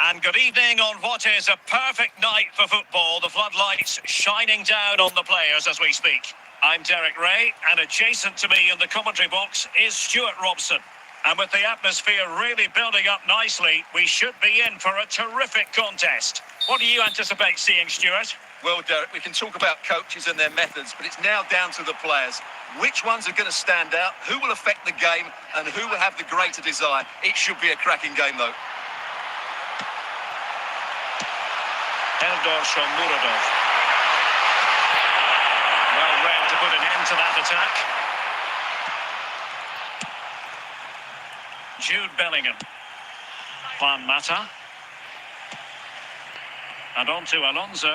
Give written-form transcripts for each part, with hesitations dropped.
And good evening on what is a perfect night for football. The floodlights shining down on the players as we speak. I'm Derek Ray, and adjacent to me in the commentary box is Stuart Robson. And with the atmosphere really building up nicely, we should be in for a terrific contest. What do you anticipate seeing, Stuart? Well, Derek, we can talk about coaches and their methods, but it's now down to the players. Which ones are going to stand out, who will affect the game, and who will have the greater desire? It should be a cracking game, though. Eldor Shomurodov. Well read to put an end to that attack. Jude Bellingham. Juan Mata. And on to Alonso.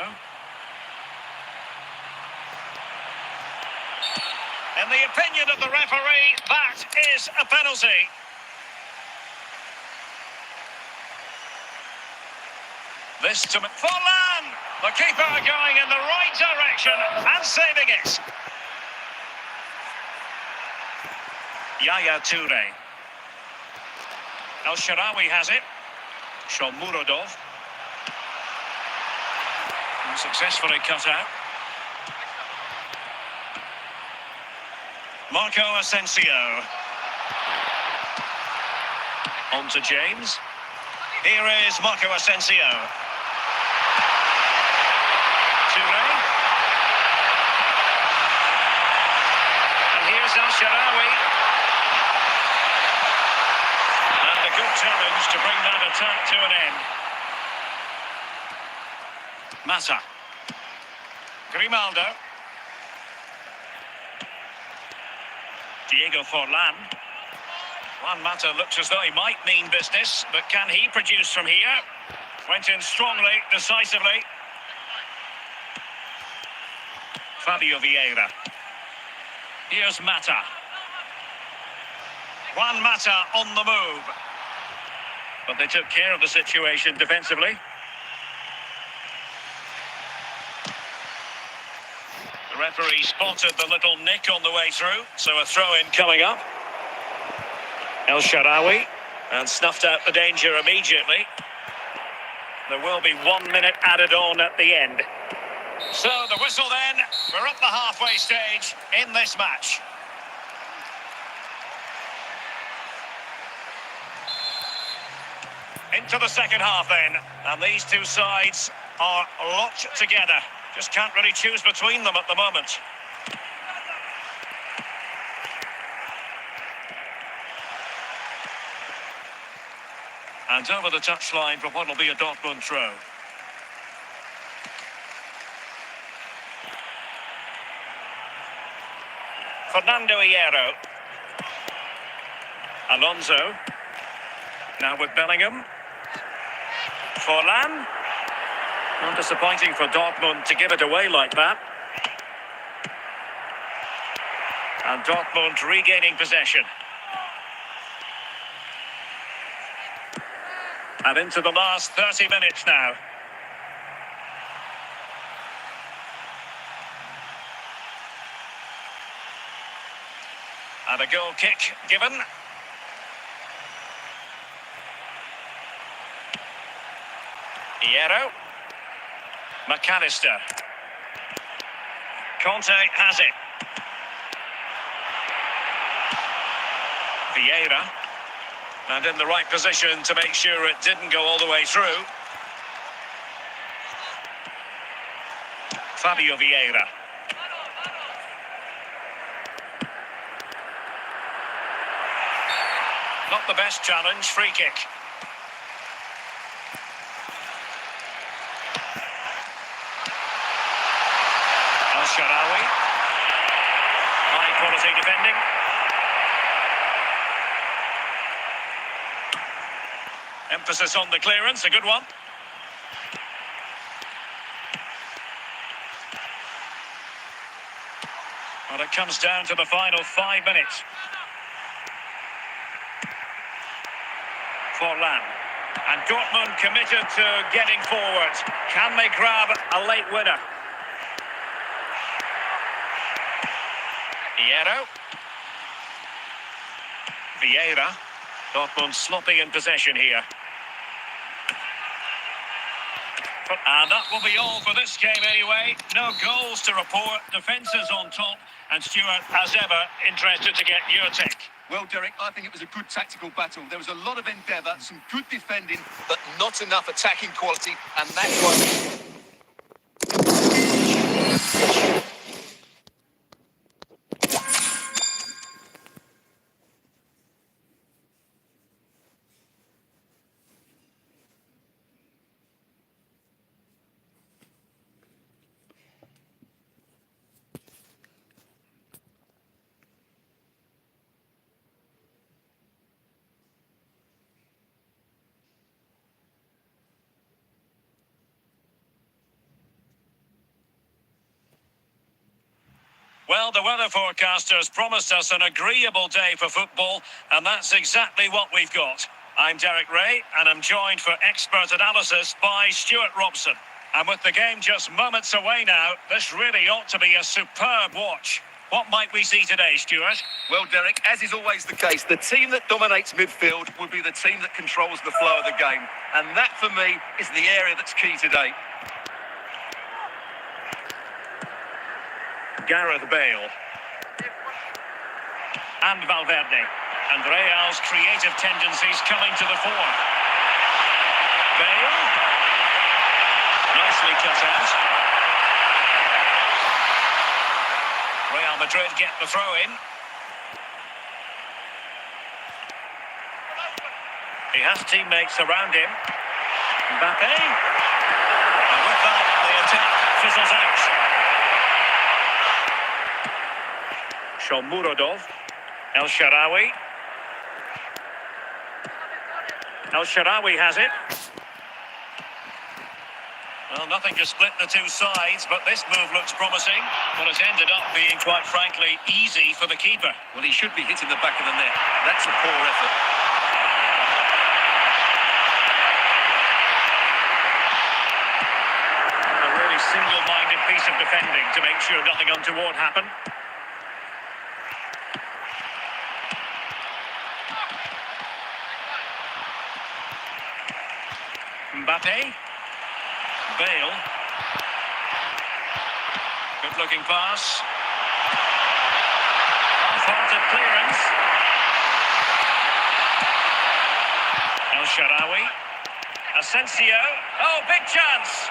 In the opinion of the referee, that is a penalty. This to Forlan! The keeper going in the right direction and saving it. Yaya Toure. El Shaarawy has it. Shomurodov. Successfully cut out. Marco Asensio. On to James. Here is Marco Asensio. Toure. And here's El Shaarawy. And a good challenge to bring that attack to an end. Mata. Grimaldo. Diego Forlan. Juan Mata looks as though he might mean business, but can he produce from here? Went in strongly, decisively. Fabio Vieira. Here's Mata. Juan Mata on the move. But they took care of the situation defensively. The referee spotted the little nick on the way through, so a throw-in coming up. El Shaarawy, and snuffed out the danger immediately. There will be 1 minute added on at the end. So the whistle then, we're at the halfway stage in this match. Into the second half then, and these two sides are locked together. Just can't really choose between them at the moment. And over the touchline for what will be a Dortmund throw. Fernando Hierro. Alonso. Now with Bellingham. Forlan. Not disappointing for Dortmund to give it away like that. And Dortmund regaining possession. And into the last 30 minutes now. And a goal kick given. Hierro. McAllister. Conte has it. Vieira. And in the right position to make sure it didn't go all the way through. Fabio Vieira. Not the best challenge, free kick. El Shaarawy. High quality defending. Emphasis on the clearance, a good one. Well, it comes down to the final 5 minutes. Forlan. And Dortmund committed to getting forward. Can they grab a late winner? Hierro. Vieira. Dortmund sloppy in possession here. And that will be all for this game anyway. No goals to report, defences on top. And Stuart, as ever, interested to get your take. Well, Derek, I think it was a good tactical battle. There was a lot of endeavour, some good defending, but not enough attacking quality, and that's why... Well, the weather forecasters promised us an agreeable day for football, and that's exactly what we've got. I'm Derek Ray, and I'm joined for expert analysis by Stuart Robson. And with the game just moments away now, this really ought to be a superb watch. What might we see today, Stuart? Well, Derek, as is always the case, the team that dominates midfield will be the team that controls the flow of the game. And that, for me, is the area that's key today. Gareth Bale. And Valverde. And Real's creative tendencies coming to the fore. Bale. Nicely cut out. Real Madrid get the throw in. He has teammates around him. Mbappe. And with that, the attack fizzles out. Shomurodov. El Shaarawy. El Shaarawy has it. Well, nothing to split the two sides, but this move looks promising. But it's ended up being, quite frankly, easy for the keeper. Well, he should be hitting the back of the net. That's a poor effort. A really single-minded piece of defending to make sure nothing untoward happened. Mbappe. Bale. Good-looking pass. Half-hearted clearance. El Shaarawy. Asensio. Oh, big chance.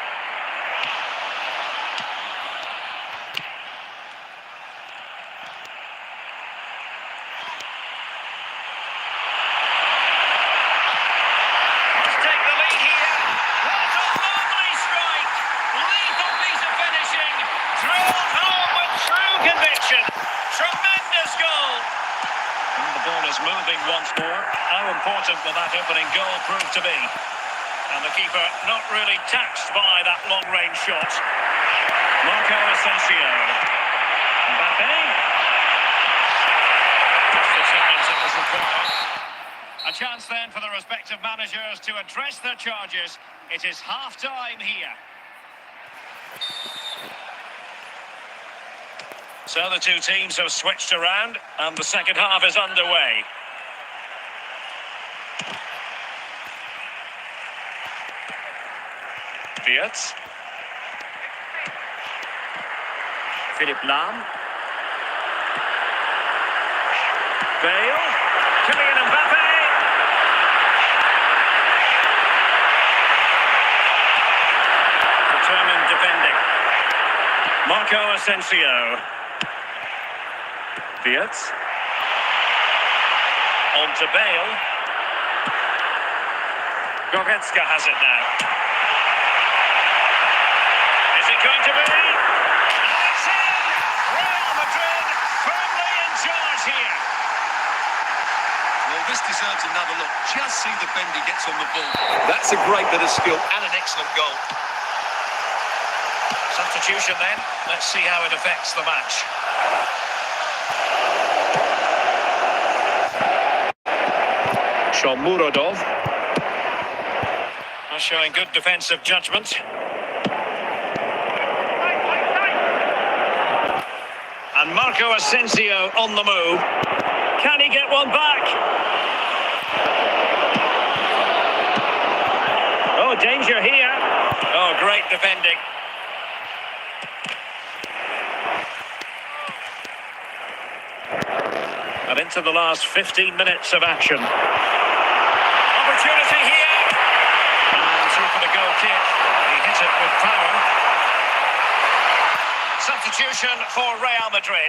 Tremendous goal! And the ball is moving once more. How important will that opening goal prove to be? And the keeper not really taxed by that long-range shot. Marco Asensio. Mbappe. Just the chance it was required. A chance then for the respective managers to address their charges. It is half-time here. So the two teams have switched around, and the second half is underway. Wirtz. Philipp Lahm. Bale. Kylian Mbappe. Determined defending. Marco Asensio. Wirtz. On to Bale. Goretzka has it now. Is it going to be? And it's in! Real Madrid firmly in charge here. Well, this deserves another look. Just see the bend he gets on the ball. That's a great bit of skill and an excellent goal. Substitution then. Let's see how it affects the match. Shomurodov. Showing good defensive judgment. And Marco Asensio on the move. Can he get one back? Oh, danger here. Oh, great defending. And into the last 15 minutes of action. Opportunity here. And through for the goal kick. He hit it with power. Substitution for Real Madrid.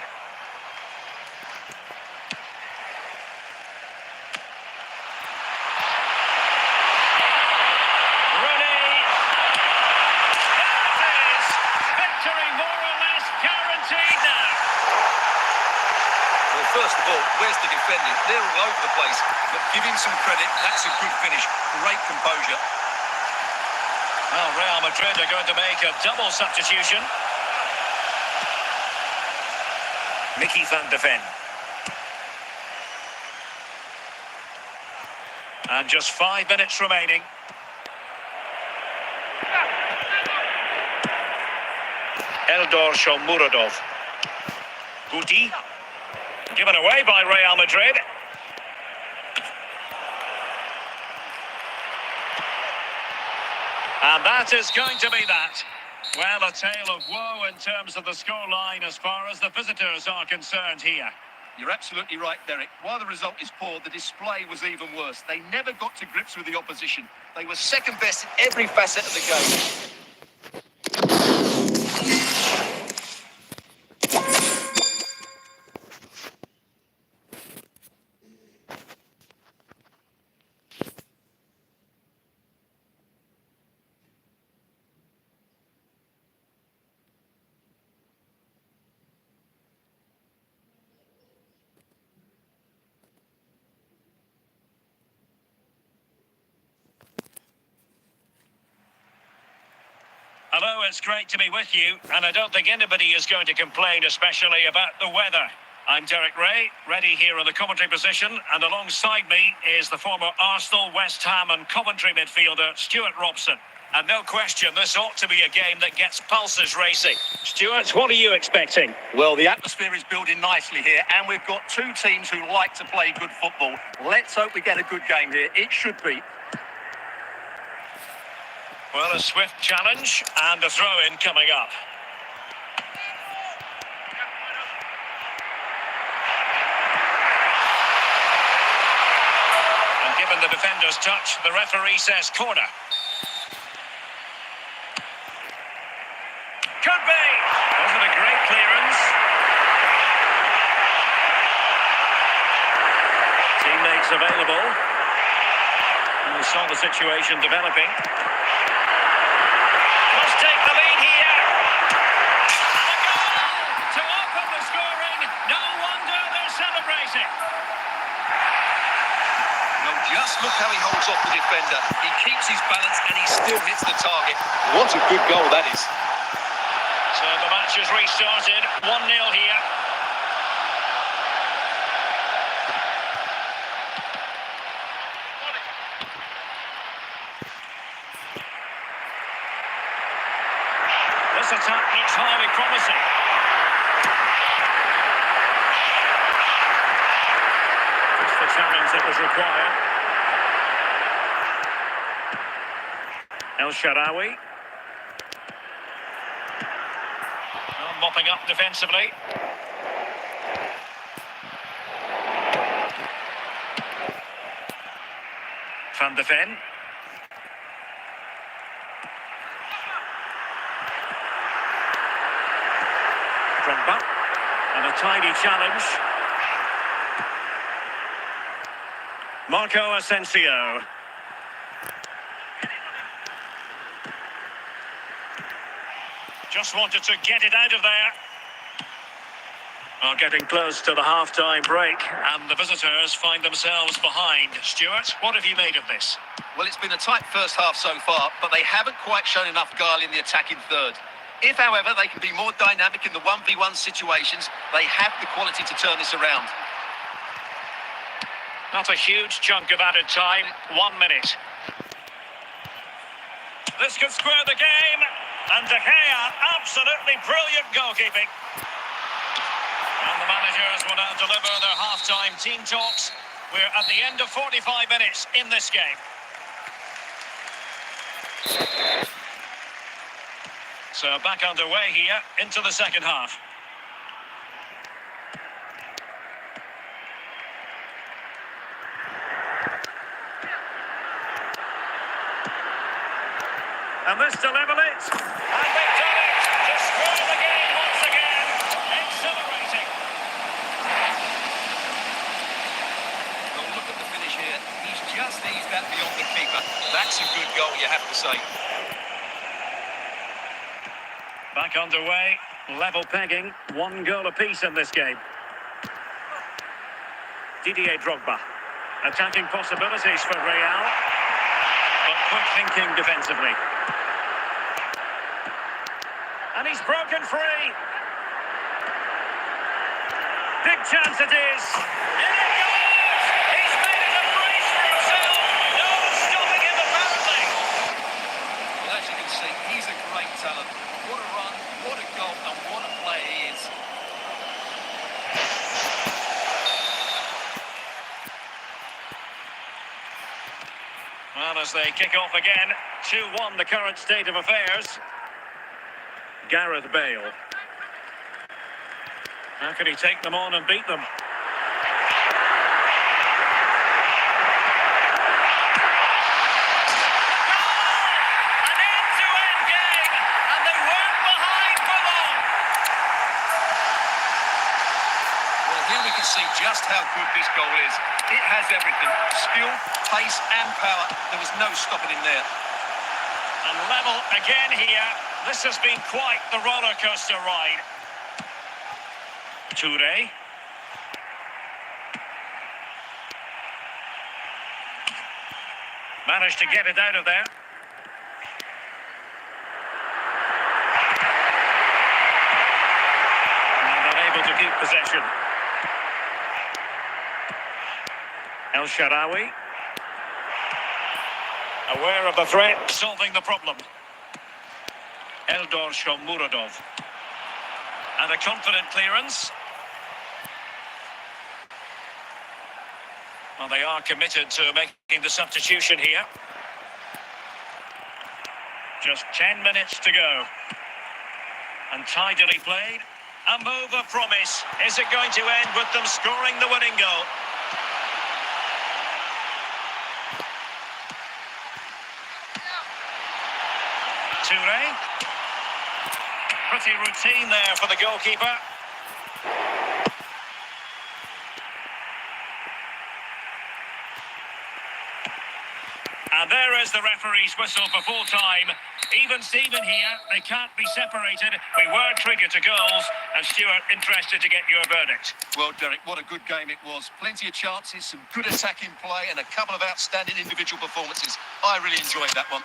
First of all, where's the defending? They're all over the place. But give him some credit. That's a good finish. Great composure. Well, Real Madrid are going to make a double substitution. Mickey van de Ven. And just 5 minutes remaining. Eldor Shomurodov. Guti. Given away by Real Madrid. And that is going to be that. Well, a tale of woe in terms of the scoreline as far as the visitors are concerned here. You're absolutely right, Derek. While the result is poor, the display was even worse. They never got to grips with the opposition. They were second best in every facet of the game. Hello, it's great to be with you, and I don't think anybody is going to complain, especially about the weather. I'm Derek Ray, ready here in the commentary position, and alongside me is the former Arsenal, West Ham and Coventry midfielder, Stuart Robson. And no question, this ought to be a game that gets pulses racing. Stuart, what are you expecting? Well, the atmosphere is building nicely here, and we've got two teams who like to play good football. Let's hope we get a good game here. It should be. Well, a swift challenge and a throw-in coming up. And given the defender's touch, the referee says corner. Could be! Wasn't a great clearance. Teammates available. And we saw the situation developing. Take the lead here. And a goal to open the scoring. No wonder they're celebrating. No, just look how he holds off the defender. He keeps his balance and he still hits the target. What a good goal that is. So the match has restarted. 1-0 here. This attack looks highly promising. Just the challenge that was required. El Shaarawy. Well, mopping up defensively. Van de Ven. And a tiny challenge. Marco Asensio. Just wanted to get it out of there. Well, getting close to the half-time break, and the visitors find themselves behind. Stuart, what have you made of this? Well, it's been a tight first half so far, but they haven't quite shown enough guile in the attacking third. If, however, they can be more dynamic in the 1v1 situations, they have the quality to turn this around. Not a huge chunk of added time. 1 minute. This could square the game. And De Gea, absolutely brilliant goalkeeping. And the managers will now deliver their half-time team talks. We're at the end of 45 minutes in this game. So back underway here into the second half. And this to level it. And they've done it to score the game once again. Exhilarating. Well, look at the finish here. He's just eased that beyond the keeper. That's a good goal, you have to say. Back underway, level pegging, 1 goal apiece in this game. Didier Drogba, attacking possibilities for Real, but quick thinking defensively. And he's broken free. Big chance it is. In it goes! He's made it a brace for himself. No stopping him apparently. Well, as you can see, he's a great talent. What a run, what a goal, and what a player he is. Well, as they kick off again, 2-1 the current state of affairs. Gareth Bale. How can he take them on and beat them? See just how good this goal is. It has everything. Skill, pace and power. There was no stopping him there. And level again here. This has been quite the roller coaster ride. Toure. Managed to get it out of there. And unable to keep possession. El Shaarawy, aware of the threat, solving the problem. Eldor Shomurodov, and a confident clearance. Well, they are committed to making the substitution here. Just 10 minutes to go. And tidily played. A move of promise. Is it going to end with them scoring the winning goal? Toure. Pretty routine there for the goalkeeper. And there is the referee's whistle for full time. Even Steven here, they can't be separated. We were triggered to goals. And Stuart, interested to get your verdict. Well, Derek, what a good game it was. Plenty of chances, some good attacking play and a couple of outstanding individual performances. I really enjoyed that one.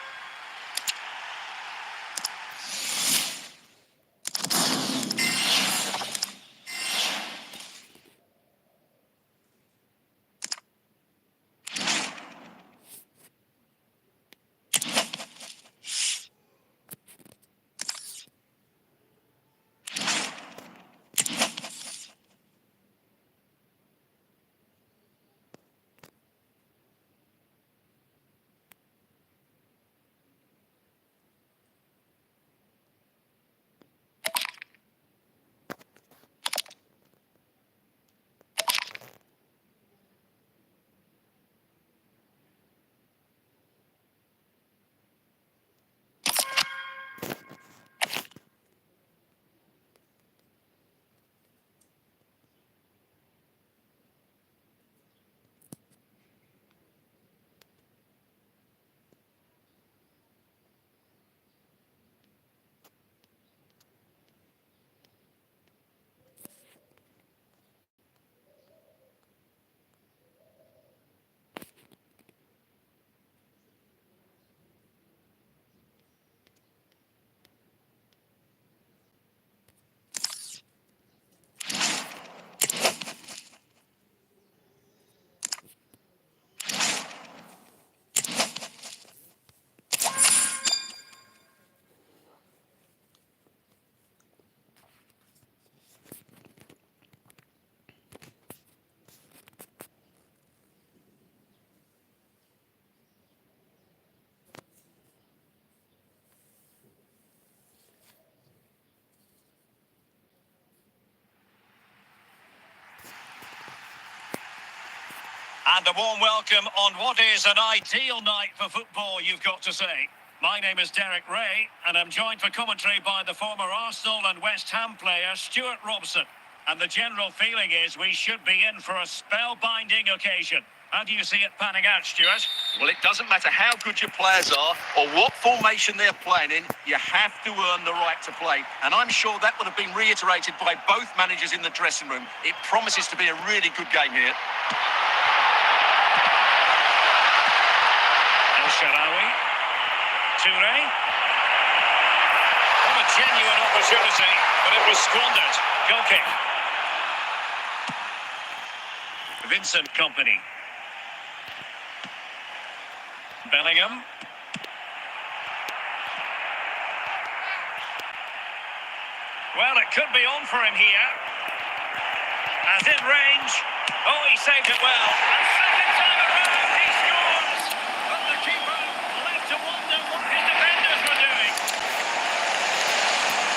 And a warm welcome on what is an ideal night for football, you've got to say. My name is Derek Ray, and I'm joined for commentary by the former Arsenal and West Ham player Stuart Robson. And the general feeling is we should be in for a spellbinding occasion. How do you see it panning out, Stuart? Well, it doesn't matter how good your players are or what formation they're playing in, you have to earn the right to play. And I'm sure that would have been reiterated by both managers in the dressing room. It promises to be a really good game here. El Shaarawy. Toure. What a genuine opportunity, but it was squandered. Goal kick. Vincent Kompany. Bellingham. Well, it could be on for him here. As in range. Oh, he saved it well. And second time around, he scores. But the keeper left to wonder what his defenders were doing.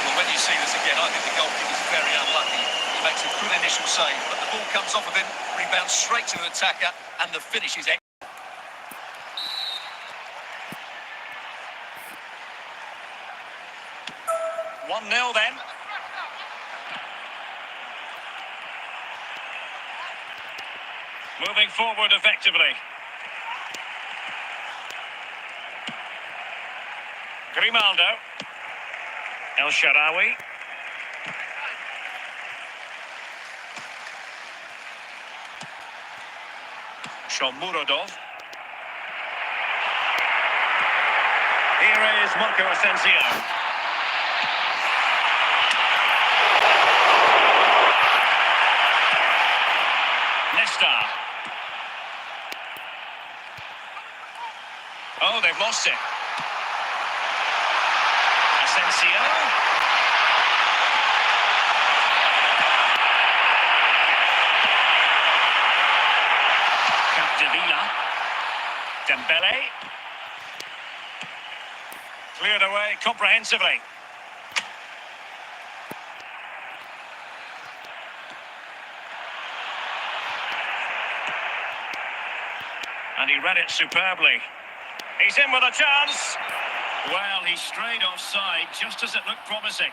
Well, when you see this again, I think the goalkeeper's very unlucky. He makes a good initial save, but the ball comes off of him, rebounds straight to the attacker, and the finish is excellent. 1-0 then. Moving forward effectively. Grimaldo. El Shaarawy. Shomurodov. Here is Marco Asensio. Oh, they've lost it. Asensio. Capdevila. Dembele. Cleared away comprehensively. And he read it superbly. He's in with a chance. Well, he strayed offside just as it looked promising.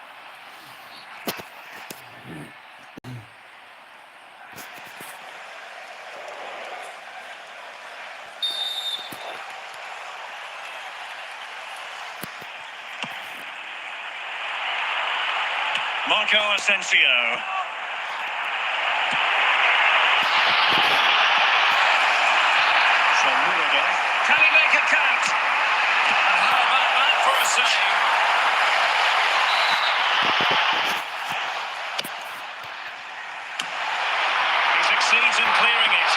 Marco Asensio. Shomurodov. Can he make it count? And how about that for a save? He succeeds in clearing it.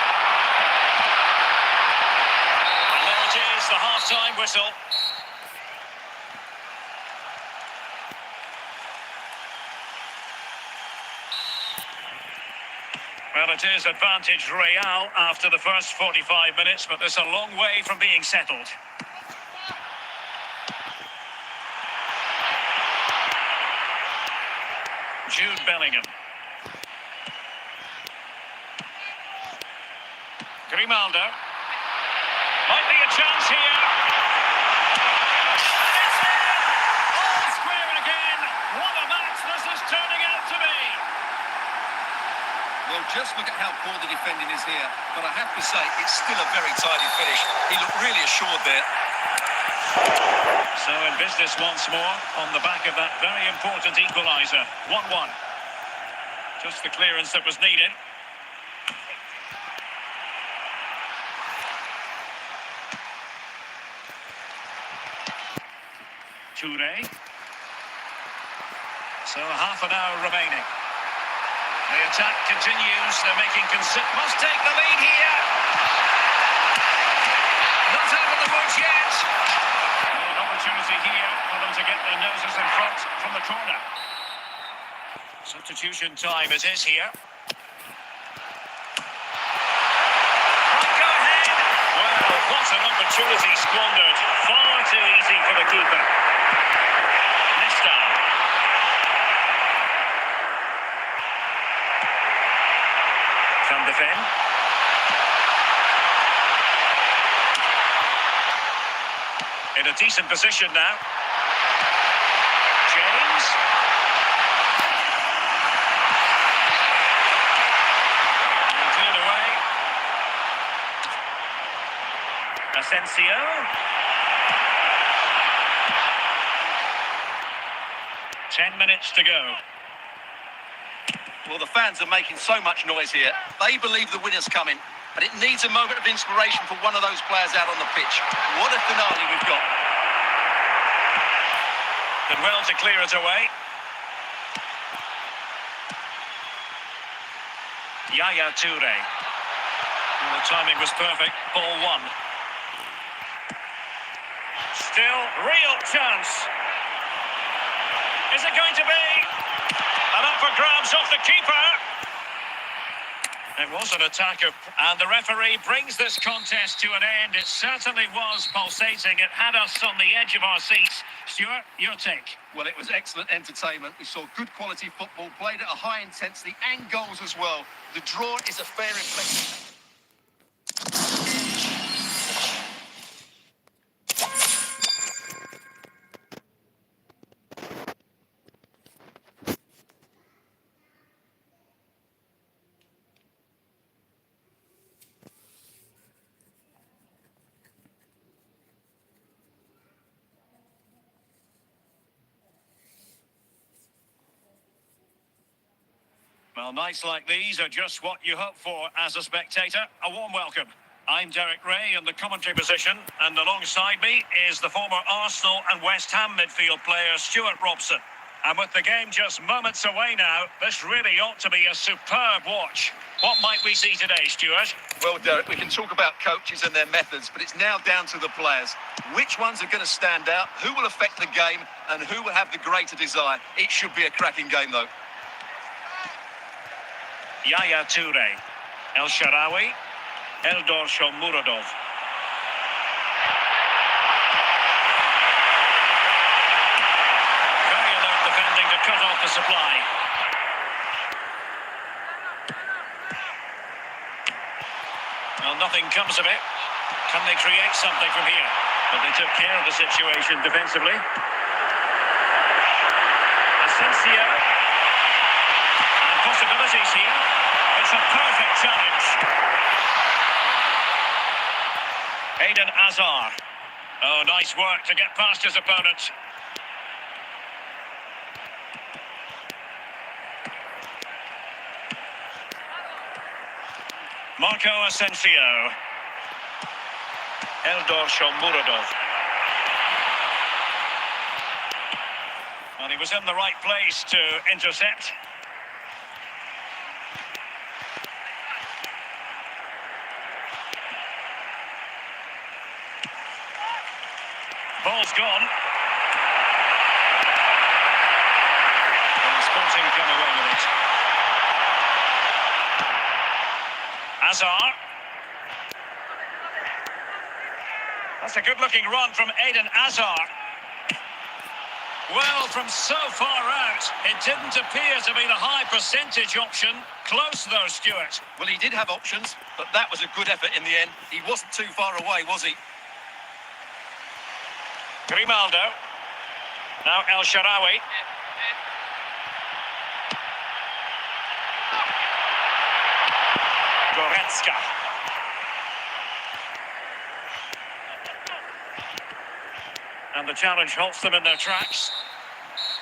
And there it is, the half-time whistle. Well, it is advantage Real after the first 45 minutes, but there's a long way from being settled. Jude Bellingham. Grimaldo. Might be a chance here. And it's in! All square again. What a match this is turning out to be. Well, just look at how poor the defending is here. But I have to say, it's still a very tidy finish. He looked really assured there. So in business once more, on the back of that very important equaliser. 1-1. Just the clearance that was needed. Toure. So half an hour remaining. The attack continues. They're making must take the lead here. Not out of the woods yet. An opportunity here for them to get their noses in front from the corner. Substitution time it is here. Right, go ahead. Well, what an opportunity squandered. Far too easy for the keeper. Nesta. Van de Ven. In a decent position now. James. And cleared away. Asensio. 10 minutes to go. Well, the fans are making so much noise here. They believe the winner's coming, but it needs a moment of inspiration for one of those players out on the pitch. What a finale we've got. Did well to clear it away. Yaya Toure. And the timing was perfect. Ball one. Still real chance. Is it going to be? And up for grabs off the keeper. It was an attack of... And the referee brings this contest to an end. It certainly was pulsating. It had us on the edge of our seats. Stuart, your take? Well, it was excellent entertainment. We saw good quality football, played at a high intensity and goals as well. The draw is a fair reflection. Well, nights like these are just what you hope for as a spectator. A warm welcome. I'm Derek Ray in the commentary position, and alongside me is the former Arsenal and West Ham midfield player Stuart Robson. And with the game just moments away now, this really ought to be a superb watch. What might we see today, Stuart? Well, Derek, we can talk about coaches and their methods, but it's now down to the players. Which ones are going to stand out, who will affect the game, and who will have the greater desire? It should be a cracking game, though. Yaya Toure, El Shaarawy, Eldor Shomurodov. Very alert defending to cut off the supply. Well, nothing comes of it. Can they create something from here? But they took care of the situation defensively. Asensio. And possibilities here. It's a perfect challenge. Eden Hazard. Oh, nice work to get past his opponent. Marco Asensio. Eldor Shomurodov. And he was in the right place to intercept. Ball's gone. And Sporting come away with it. Hazard. That's a good-looking run from Eden Hazard. Well, from so far out, it didn't appear to be the high percentage option. Close though, Stuart. Well, he did have options, but that was a good effort in the end. He wasn't too far away, was he? Grimaldo. Now El Shaarawy. Goretzka. And the challenge halts them in their tracks.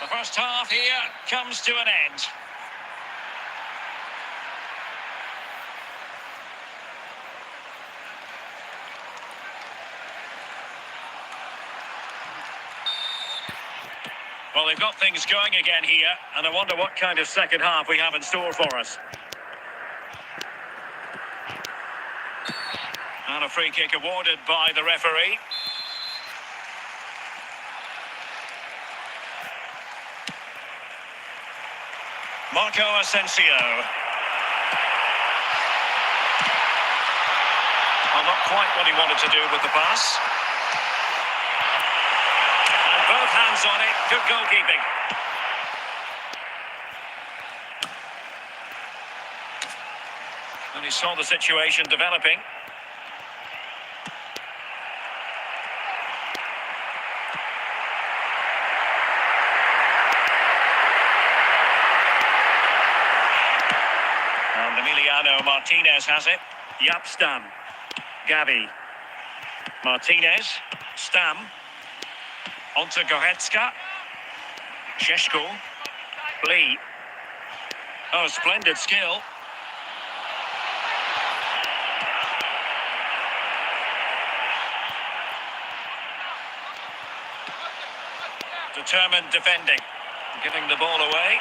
The first half here comes to an end. Well, they've got things going again here, and I wonder what kind of second half we have in store for us. And a free kick awarded by the referee. Marco Asensio. Well, not quite what he wanted to do with the pass. And both hands on it. Good goalkeeping. And he saw the situation developing. Martinez has it. Yap Stam. Gavi. Martinez. Stam. Onto Goretzka. Sheshko. Lee. Oh, splendid skill. Determined defending. Giving the ball away.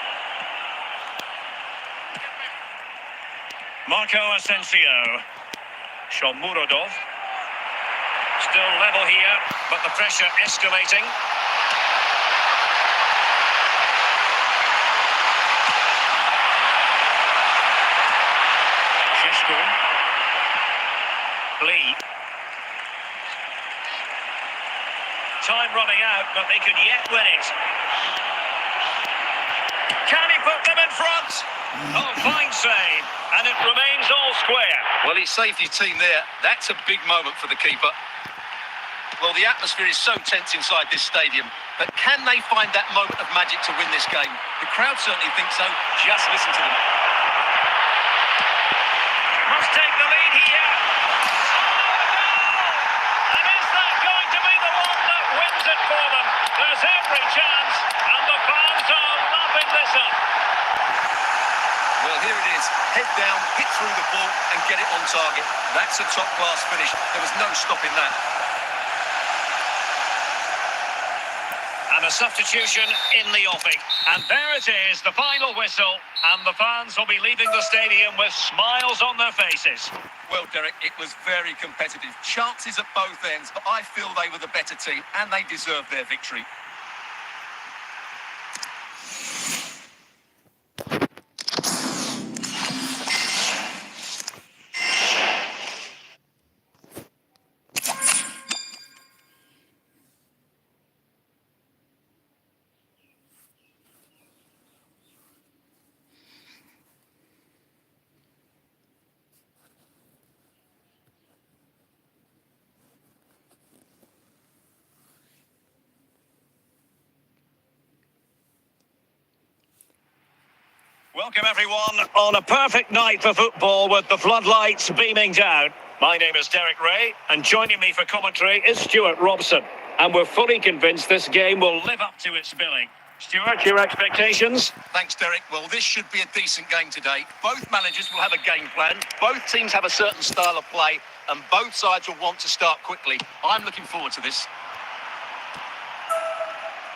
Marco Asensio. Shomurodov. Still level here, but the pressure escalating. Sheshko. Lee. Time running out, but they could yet win it. Can he put them in front? Oh, fine save. And it remains all square. Well, he saved his team there. That's a big moment for the keeper. Well, the atmosphere is so tense inside this stadium, but can they find that moment of magic to win this game? The crowd certainly think so. Just listen to them. Must take the lead here. And is that going to be the one that wins it for them? There's every chance, and the fans are lapping this up. Well, here it is. Head down, hit through the ball and get it on target. That's a top-class finish. There was no stopping that. And a substitution in the offing. And there it is, the final whistle. And the fans will be leaving the stadium with smiles on their faces. Well, Derek, it was very competitive. Chances at both ends, but I feel they were the better team and they deserved their victory. Welcome everyone on a perfect night for football with the floodlights beaming down. My name is Derek Ray and joining me for commentary is Stuart Robson. And we're fully convinced this game will live up to its billing. Stuart, your expectations? Thanks, Derek. Well, this should be a decent game today. Both managers will have a game plan. Both teams have a certain style of play and both sides will want to start quickly. I'm looking forward to this.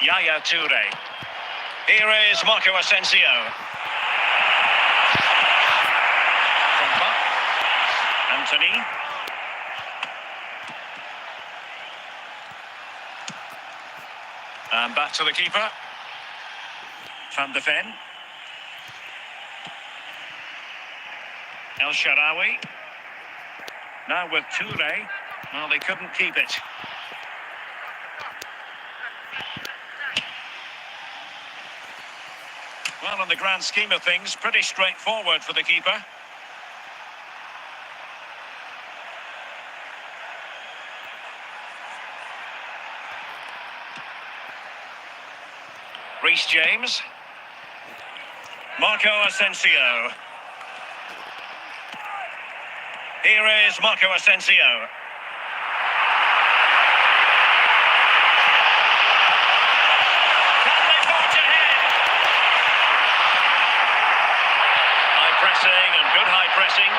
Yaya Toure. Here is Marco Asensio. Anthony. And back to the keeper. Van de Ven. El Shaarawy. Now with Toure. Well, they couldn't keep it. Well, in the grand scheme of things, pretty straightforward for the keeper. Reece James. Marco Asensio. Here is Marco Asensio. Can they forge ahead? High pressing and good high pressing.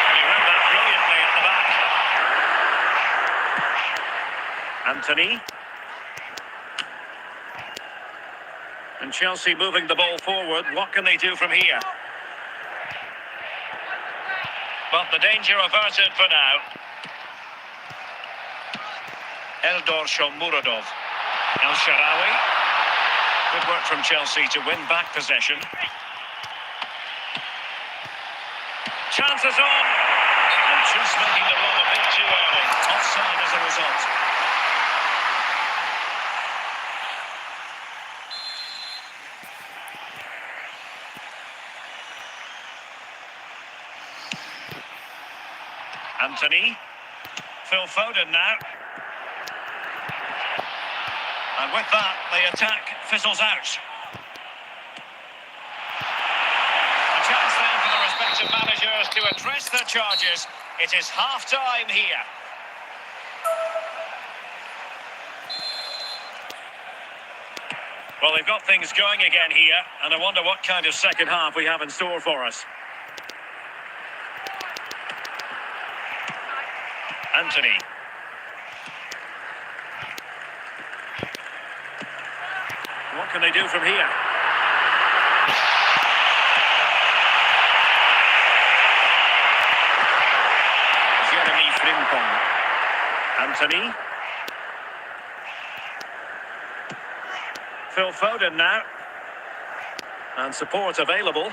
He read that brilliantly at the back. Anthony. And Chelsea moving the ball forward. What can they do from here? But the danger averted for now. Eldor Shomurodov. El Shaarawy. Good work from Chelsea to win back possession. Chances on. And just making the run a bit too early. Offside as a result. Anthony. Phil Foden now. And with that, the attack fizzles out. to address their charges. It is half-time here. Well, they've got things going again here, and I wonder what kind of second half we have in store for us. Anthony. What can they do from here? Anthony. Phil Foden now. And support available.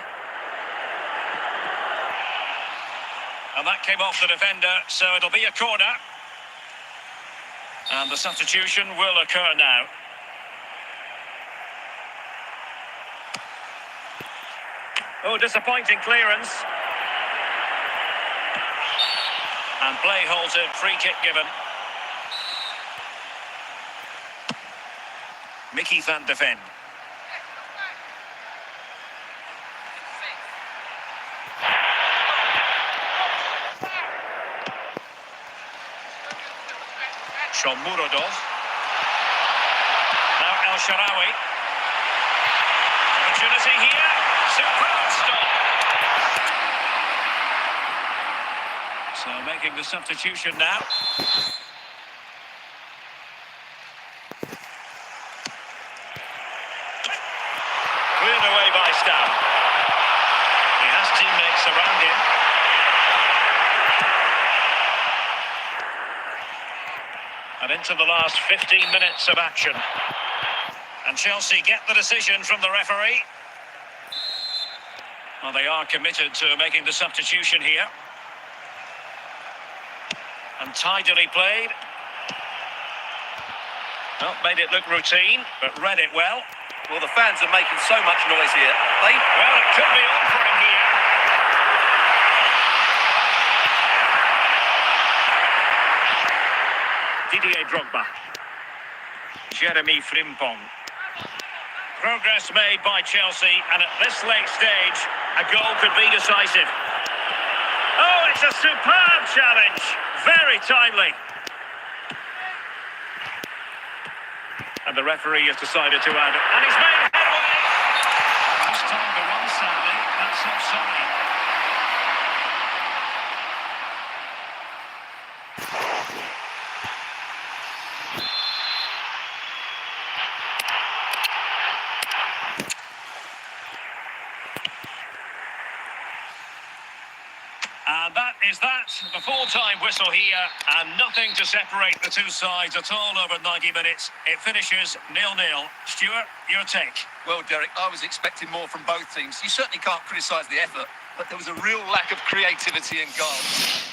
And that came off the defender, so it'll be a corner. And the substitution will occur now. Oh, disappointing clearance. And play halted, free kick given. Mickey van de Ven. Shomurodov. Now El Shaarawy. Opportunity here. Superb stop. So making the substitution now. Cleared away by Stam. He has teammates around him. And into the last 15 minutes of action. And Chelsea get the decision from the referee. Well, they are committed to making the substitution here. And tidily played. Well, made it look routine, but read it well. Well, the fans are making so much noise here. Well, it could be on for him here. Didier Drogba. Jeremy Frimpong. Progress made by Chelsea, and at this late stage, a goal could be decisive. Oh, it's a superb challenge. Very timely. And the referee has decided to add it. And he's made headway. This time the run, sadly, that's offside. And that is that. The full-time whistle here, and nothing to separate the two sides at all over 90 minutes. It finishes 0-0. Stuart, your take? Well, Derek, I was expecting more from both teams. You certainly can't criticise the effort, but there was a real lack of creativity and goals.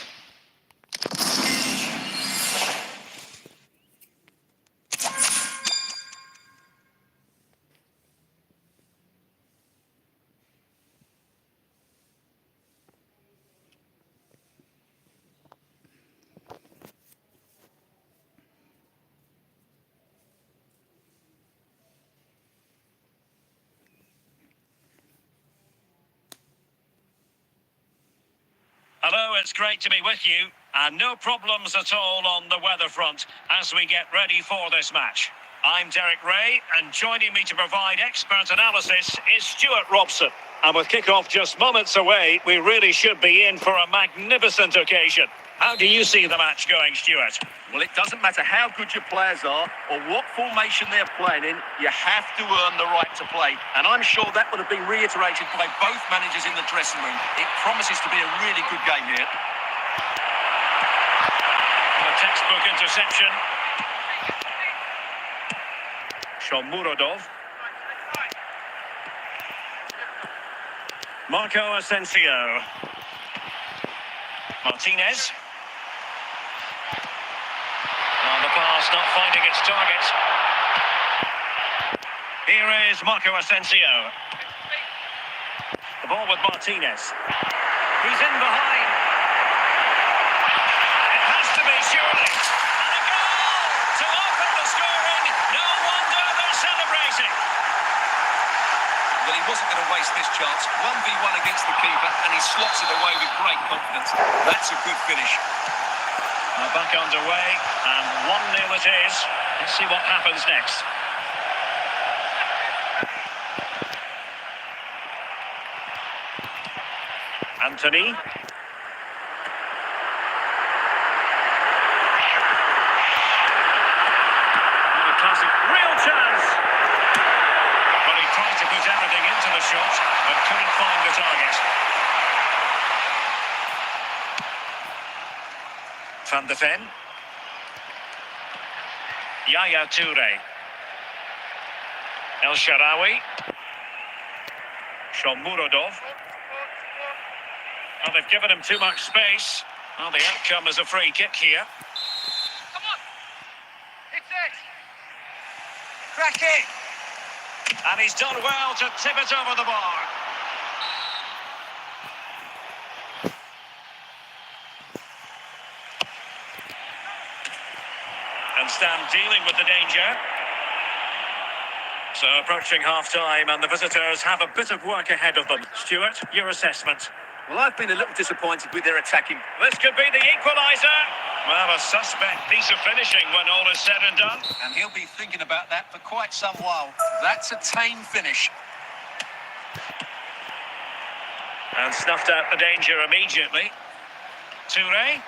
Hello, it's great to be with you, and no problems at all on the weather front as we get ready for this match. I'm Derek Ray, and joining me to provide expert analysis is Stuart Robson. And with kick-off just moments away, we really should be in for a magnificent occasion. How do you see the match going, Stuart? Well, it doesn't matter how good your players are or what formation they're playing in, you have to earn the right to play. And I'm sure that would have been reiterated by both managers in the dressing room. It promises to be a really good game here. A textbook interception. Shomurodov. Marco Asensio. Martinez. On the pass, not finding its target. Here is Marco Asensio. The ball with Martinez. He's in behind. It has to be, surely. And a goal to open the scoring. No wonder they're celebrating. Well, he wasn't going to waste this chance. 1v1 against the keeper, and he slots it away with great confidence. That's a good finish. Now back underway, and 1-0 it is. Let's see what happens next. Anthony. And a classic, real chance! Well, he tried to put everything into the shot, but couldn't find the target. Van de Ven. Yaya Toure. El Shaarawy. Shomurodov. Well, they've given him too much space. Well, the outcome is a free kick here. Come on! Hit it! Crack it! And he's done well to tip it over the bar. And Stam dealing with the danger. So approaching half-time, and the visitors have a bit of work ahead of them. Stuart, your assessment? Well, I've been a little disappointed with their attacking. This could be the equaliser. Well, a suspect piece of finishing when all is said and done. And he'll be thinking about that for quite some while. That's a tame finish. And snuffed out the danger immediately. Toure.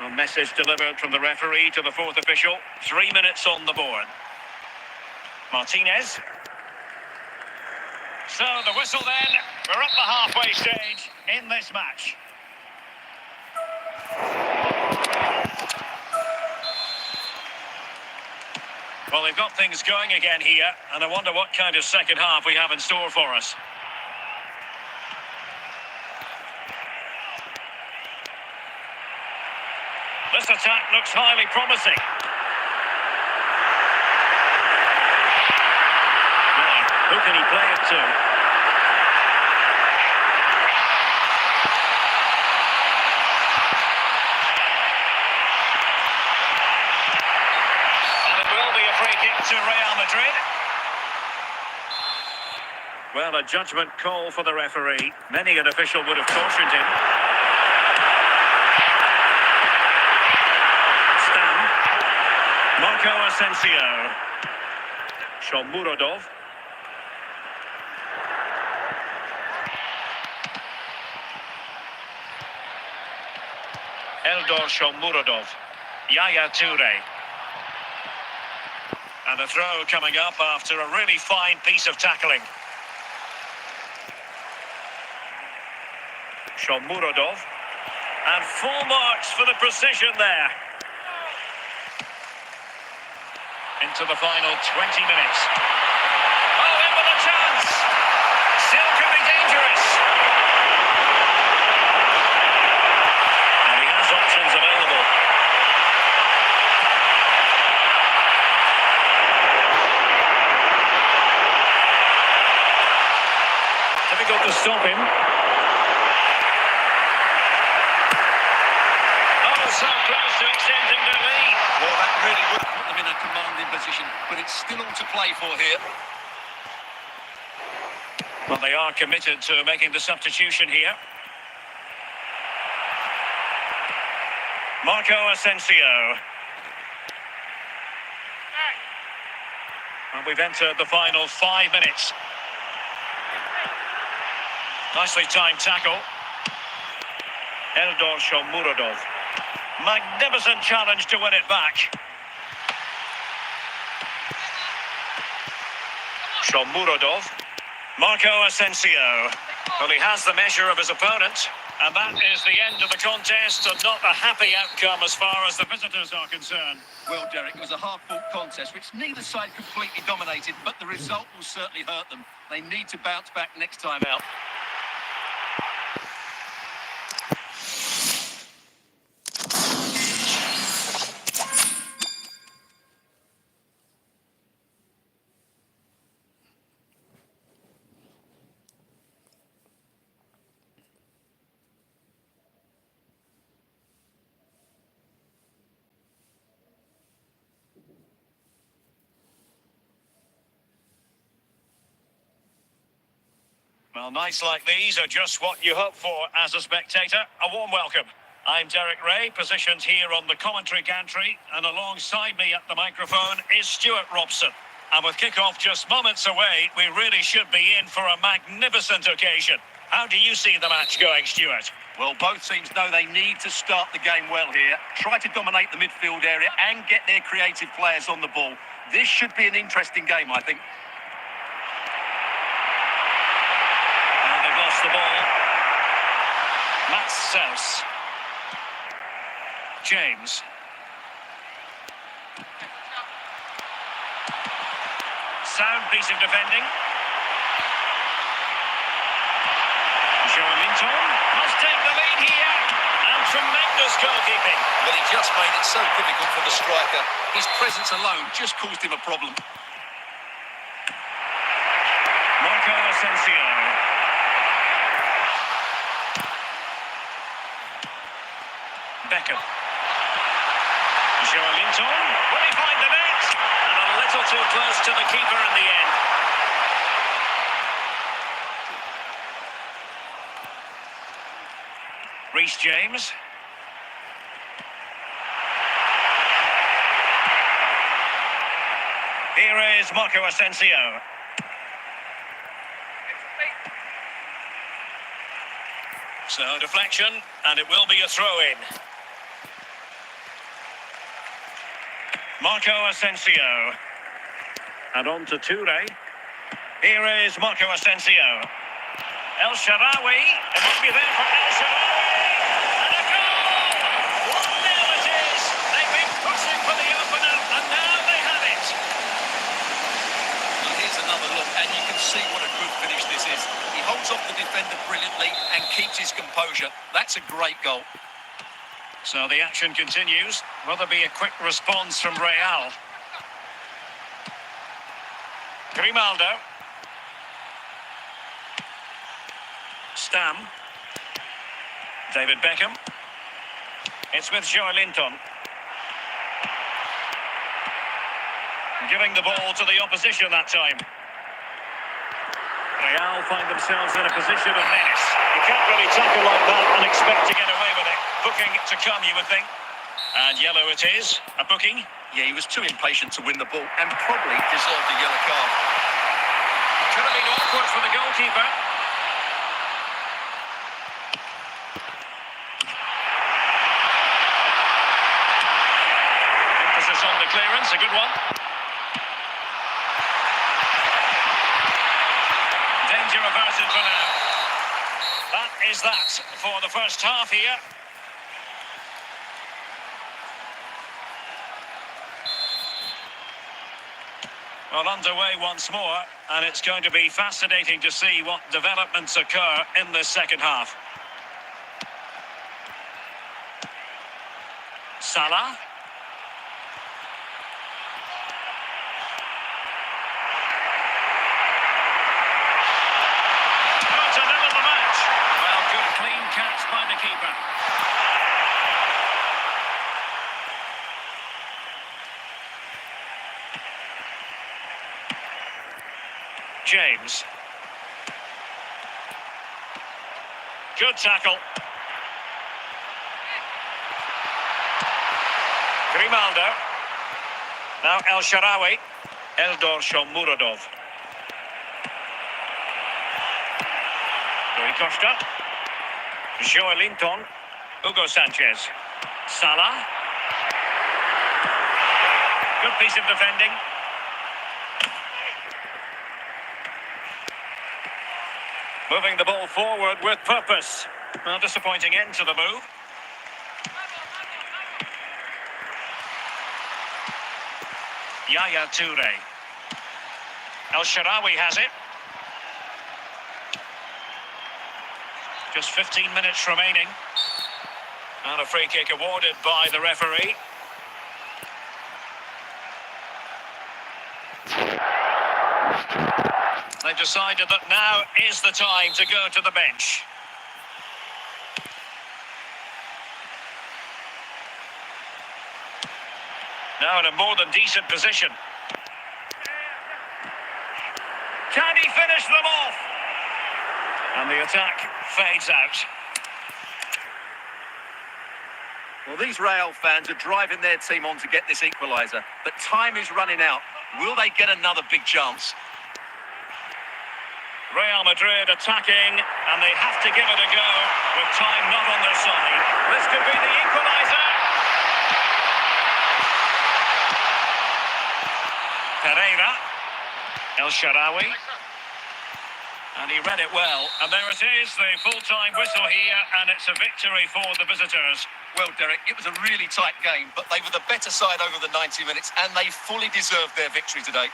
A message delivered from the referee to the fourth official. 3 minutes on the board. Martinez. So the whistle then. We're up the halfway stage in this match. Well, they've got things going again here, and I wonder what kind of second half we have in store for us. This attack looks highly promising. Now, who can he play it to? And it will be a free kick to Real Madrid. Well, a judgment call for the referee. Many an official would have cautioned him. Marco Asensio. Shomurodov. Eldor Shomurodov. Yaya Toure. And a throw coming up after a really fine piece of tackling. Shomurodov. And full marks for the precision there. Into the final 20 minutes. Oh, in with a chance! Still could be dangerous. And he has options available. Difficult to stop him. Oh, so close to extending the lead. Well, that really would put them in a commanding position, but it's still all to play for here. Well, they are committed to making the substitution here. Marco Asensio. And we've entered the final 5 minutes. Nicely timed tackle. Eldor Shomurodov. Magnificent challenge to win it back. Shomurodov. Marco Asensio. Well, he has the measure of his opponent. And that is the end of the contest, and not a happy outcome as far as the visitors are concerned. Well, Derek, it was a hard-fought contest, which neither side completely dominated, but the result will certainly hurt them. They need to bounce back next time out. Well, nights like these are just what you hope for as a spectator. A warm welcome. I'm Derek Ray, positioned here on the commentary gantry, and alongside me at the microphone is Stuart Robson. And with kick-off just moments away, we really should be in for a magnificent occasion. How do you see the match going, Stuart? Well, both teams know they need to start the game well here. Try to dominate the midfield area and get their creative players on the ball. This should be an interesting game, I think. And they've lost the ball. Mats Sels. James. Sound piece of defending. Joelinton must take the lead here. And tremendous goalkeeping. But he just made it so difficult for the striker. His presence alone just caused him a problem. Marco Asensio. Beckham. Joelinton. Will he find the net? And a little too close to the keeper in the end. Reece James. Here is Marco Asensio. So deflection, and it will be a throw-in. Marco Asensio. And on to Toure. Here is Marco Asensio. El Shaarawy. It must be there for El Shaarawy. And a goal! 1-0 it is. They've been pushing for the opener, and now they have it. Well, here's another look, and you can see what a good finish this is. He holds off the defender brilliantly and keeps his composure. That's a great goal. So the action continues. Will there be a quick response from Real? Grimaldo. Stam. David Beckham. It's with Joelinton. Giving the ball to the opposition that time. Real find themselves in a position of menace. You can't really tackle like that and expect to get away with it. Booking to come, you would think. And yellow it is. A booking. Yeah, he was too impatient to win the ball and probably deserved a yellow card. Could have been awkward for the goalkeeper. Emphasis on the clearance, a good one. Danger averted for now. That is that for the first half here. Well, underway once more, and it's going to be fascinating to see what developments occur in this second half. Salah. Oh, to level the match. Well, good clean catch by the keeper. James. Good tackle. Grimaldo. Now El Shaarawy. Eldor Shomurodov. Rui Costa. Joelinton. Hugo Sanchez. Salah. Good piece of defending. Moving the ball forward with purpose. Well, disappointing end to the move. Yaya Toure. El Shaarawy has it. Just 15 minutes remaining. And a free kick awarded by the referee. They've decided that now is the time to go to the bench. Now in a more than decent position. Can he finish them off? And the attack fades out. Well, these Real fans are driving their team on to get this equaliser, but time is running out. Will they get another big chance? Real Madrid attacking, and they have to give it a go, with time not on their side. This could be the equaliser. Pereira. El Shaarawy. And he read it well. And there it is, the full-time whistle here, and it's a victory for the visitors. Well, Derek, it was a really tight game, but they were the better side over the 90 minutes, and they fully deserved their victory today.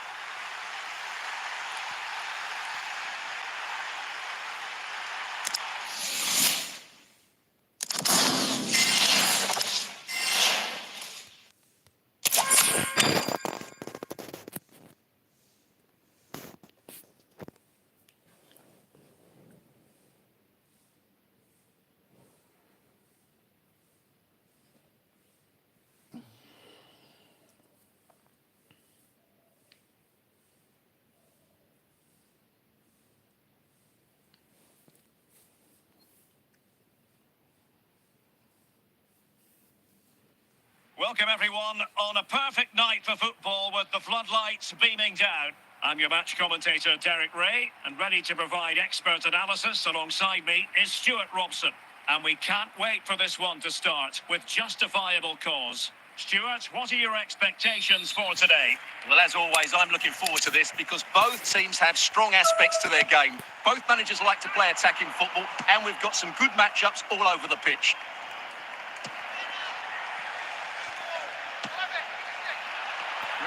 Welcome everyone on a perfect night for football with the floodlights beaming down. I'm your match commentator Derek Ray, and ready to provide expert analysis alongside me is Stuart Robson. And we can't wait for this one to start with justifiable cause. Stuart, what are your expectations for today? Well, as always, I'm looking forward to this because both teams have strong aspects to their game. Both managers like to play attacking football, and we've got some good matchups all over the pitch.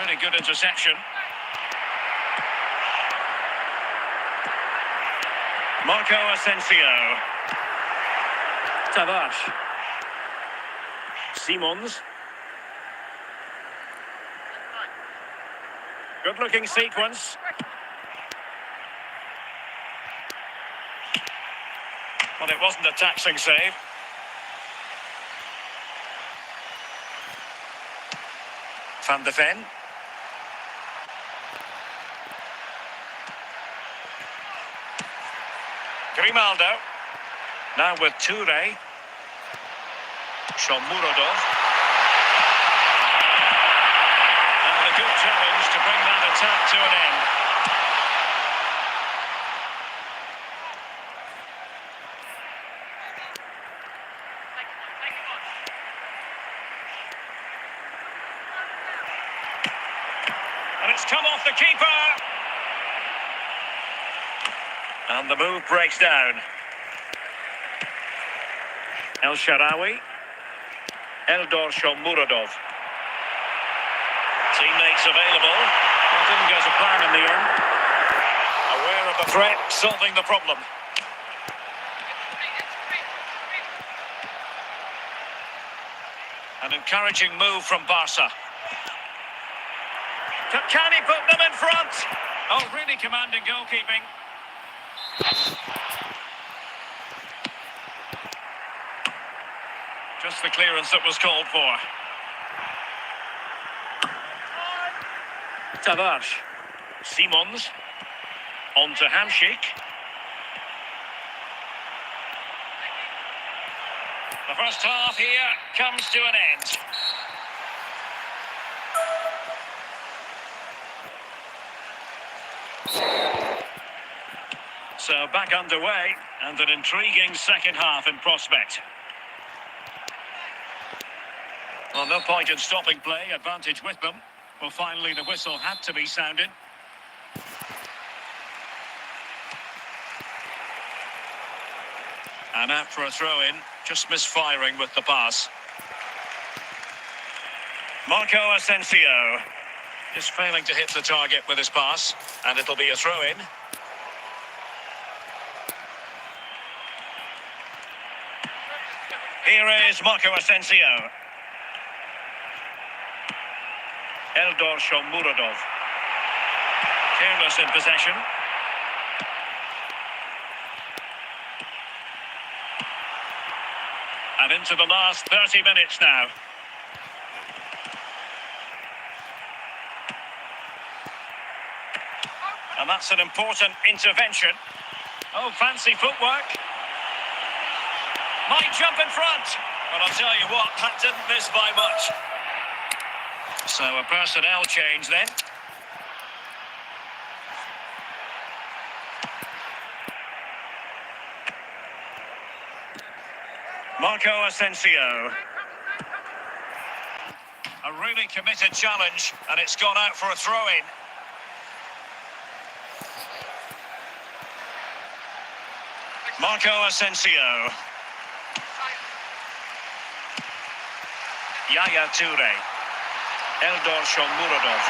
Really good interception. Marco Asensio. Tavares. Simons. Good-looking sequence. But it wasn't a taxing save. Van de Ven. Grimaldo. Now with Toure. Shomurodov. And a good challenge to bring that attack to an end. And it's come off the keeper. And the move breaks down. El Shaarawy. Eldor Shomurodov. Teammates available. That didn't go to plan in the end. Aware of the threat, solving the problem. An encouraging move from Barca. Can he put them in front? Oh, really commanding goalkeeping. Just the clearance that was called for. Tavares. Simons. On to Hamšík. The first half here comes to an end. So back underway, and an intriguing second half in prospect. Well, no point in stopping play, advantage with them. Well, finally the whistle had to be sounded. And out for a throw-in, just misfiring with the pass. Marco Asensio is failing to hit the target with his pass, and it'll be a throw-in. Here is Marco Asensio. Eldor Shomurodov. Careless in possession. And into the last 30 minutes now. And that's an important intervention. Oh, fancy footwork. Might jump in front. But I'll tell you what, that didn't miss by much. So a personnel change then. Marco Asensio. A really committed challenge, and it's gone out for a throw-in. Marco Asensio. Yaya Toure. Eldor Shomurodov.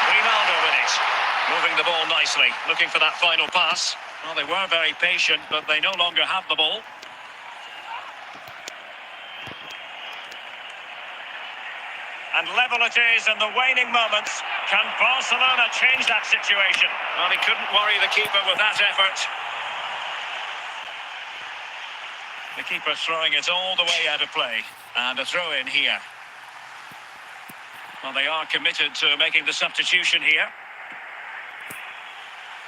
Ronaldo with it. Moving the ball nicely, looking for that final pass. Well, they were very patient, but they no longer have the ball. And level it is in the waning moments. Can Barcelona change that situation? Well, he couldn't worry the keeper with that effort. The keeper throwing it all the way out of play. And a throw in here. Well, they are committed to making the substitution here.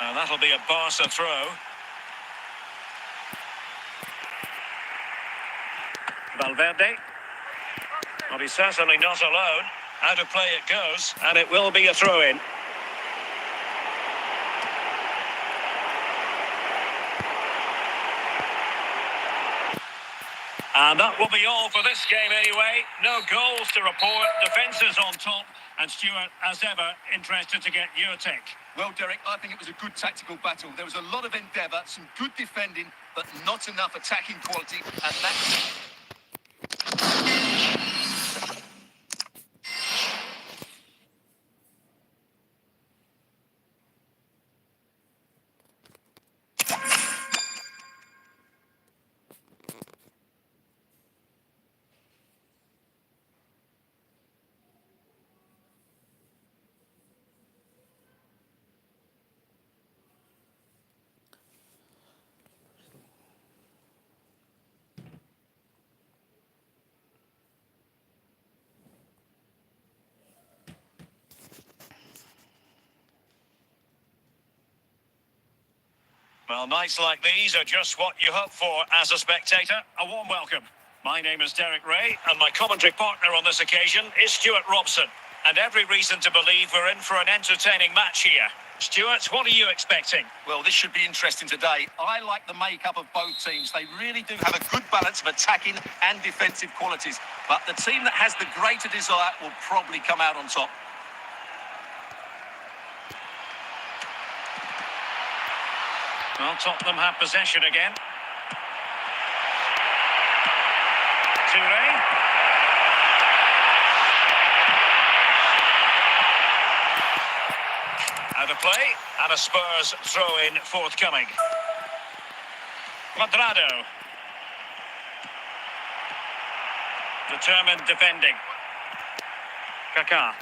And that'll be a Barca throw. Valverde. Well, he's certainly not alone. Out of play it goes, and it will be a throw-in. And that will be all for this game anyway. No goals to report, defences on top. And Stuart, as ever, interested to get your take. Well, Derek, I think it was a good tactical battle. There was a lot of endeavour, some good defending, but not enough attacking quality, and that's... Well, nights like these are just what you hope for as a spectator. A warm welcome. My name is Derek Ray, and my commentary partner on this occasion is Stuart Robson. And every reason to believe we're in for an entertaining match here. Stuart, what are you expecting? Well, this should be interesting today. I like the makeup of both teams. They really do have a good balance of attacking and defensive qualities. But the team that has the greater desire will probably come out on top. Well, Tottenham have possession again. Toure. Out of play, and a Spurs throw-in forthcoming. Cuadrado. Determined defending. Kaká.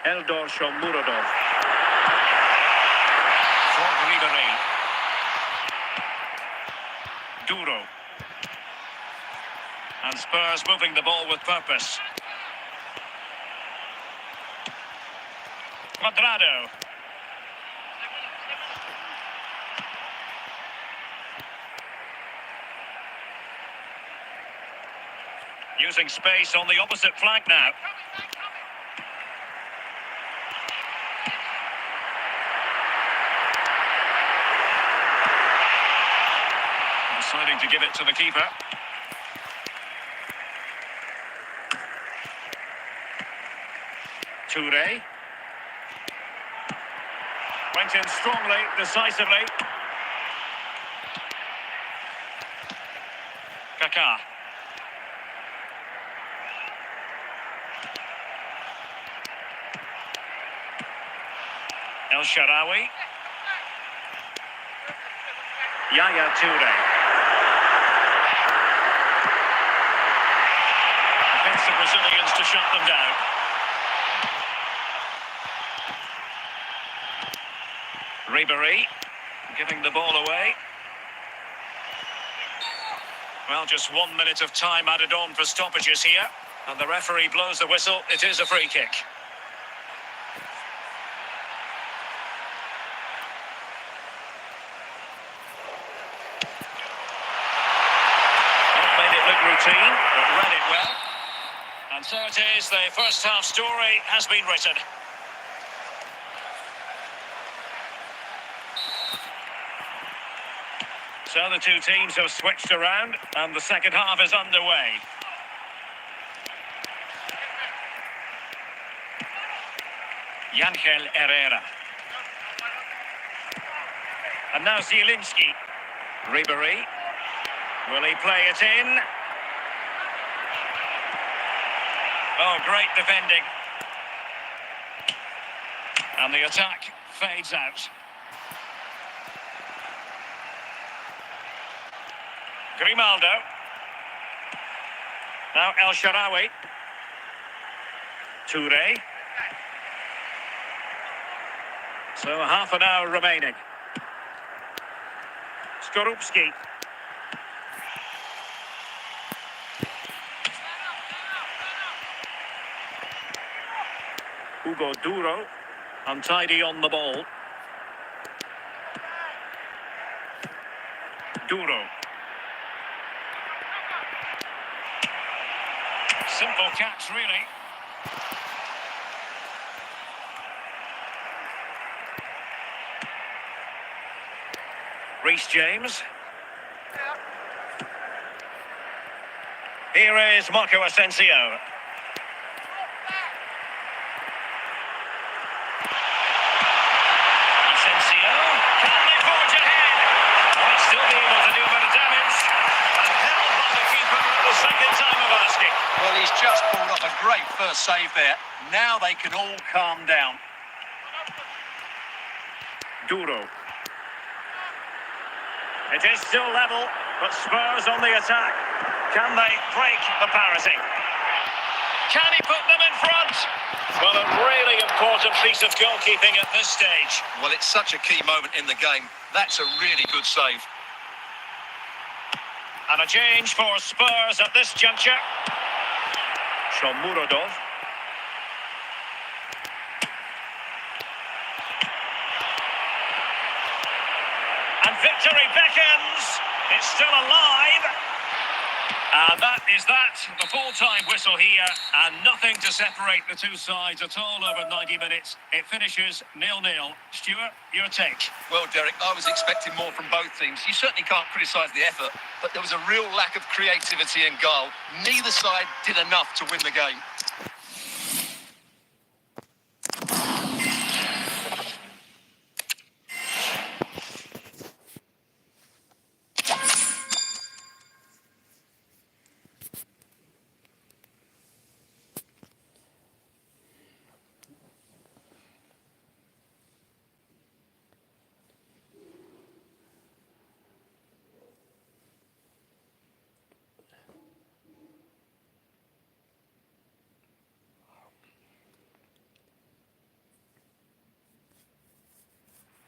Eldor Shomurodov. Ribéry. Duro. And Spurs moving the ball with purpose. Cuadrado. Using space on the opposite flank now. Deciding to give it to the keeper. Toure. Went in strongly, decisively. Kaká. El Shaarawy. Yaya Toure. Defensive Brazilians to shut them down. Ribéry giving the ball away. Well, just 1 minute of time added on for stoppages here. And the referee blows the whistle. It is a free kick. But read it well. And so it is, the first half story has been written. So the two teams have switched around and the second half is underway. Ángel Herrera. And now Zielinski. Ribery. Will he play it in? Oh, great defending. And the attack fades out. Grimaldo. Now El Shaarawy. Touré. So half an hour remaining. Skorupski. Hugo Duro. Untidy on the ball. Duro. Simple catch, really. Reece James. Here is Marco Asensio. Asensio. Can they forge ahead? Might still be able to do a bit of damage. And held by the keeper at the second time of asking. Well, he's just pulled off a great first save there. Now they can all calm down. Duro. It is still level, but Spurs on the attack. Can they break the parity? Can he put them in front? Well, a really important piece of goalkeeping at this stage. Well, it's such a key moment in the game. That's a really good save. And a change for Spurs at this juncture. Shomurodov. And victory beckons. It's still alive. And that is that. The full-time whistle here. And nothing to separate the two sides at all over 90 minutes. It finishes 0-0. Stuart, your take? Well, Derek, I was expecting more from both teams. You certainly can't criticise the effort, but there was a real lack of creativity and goal. Neither side did enough to win the game.